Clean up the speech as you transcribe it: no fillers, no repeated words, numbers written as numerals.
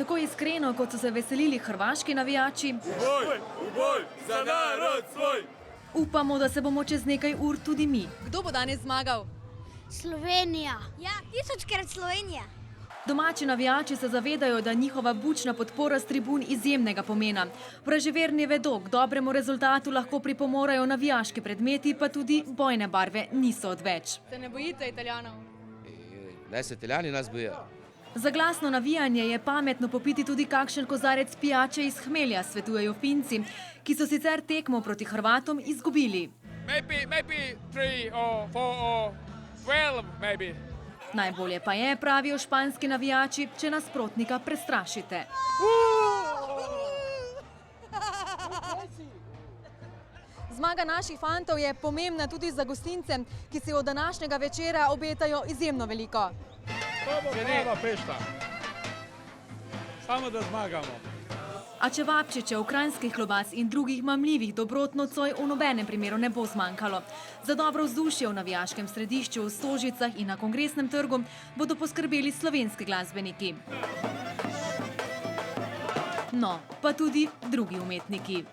Tako iskreno, kot so se veselili hrvaški navijači, V boj, za narod svoj! upamo, da se bomo čez nekaj ur tudi mi. Kdo bo danes zmagal? Slovenija. Ja, 1000-krat Slovenija. Domači navijači se zavedajo, da njihova bučna podpora s tribun izjemnega pomena. Vraževerni vedo, k dobremu rezultatu lahko pripomorajo navijaški predmeti, pa tudi bojne barve niso odveč. Se ne bojite Italijanov? Ne se Italijani nas bojijo. Za glasno navijanje je pametno popiti tudi kakšen kozarec pijače iz hmelja, svetujejo Finci, ki so sicer tekmo proti Hrvatom izgubili. Maybe 3 or 4 or 12 maybe. Najbolje pa je, pravijo španski navijači, če nasprotnika prestrašite. Zmaga naših fantov je pomembna tudi za gostince, ki si od današnjega večera obetajo izjemno veliko. To bo prava fešta. Samo da zmagamo. A čevapčičev, kranjskih klobas in drugih mamljivih dobrot nocoj v nobenem primeru ne bo zmanjkalo. Za dobro vzdušje v navijaškem središču, v Stožicah in na Kongresnem trgu bodo poskrbeli slovenski glasbeniki. No, pa tudi drugi umetniki.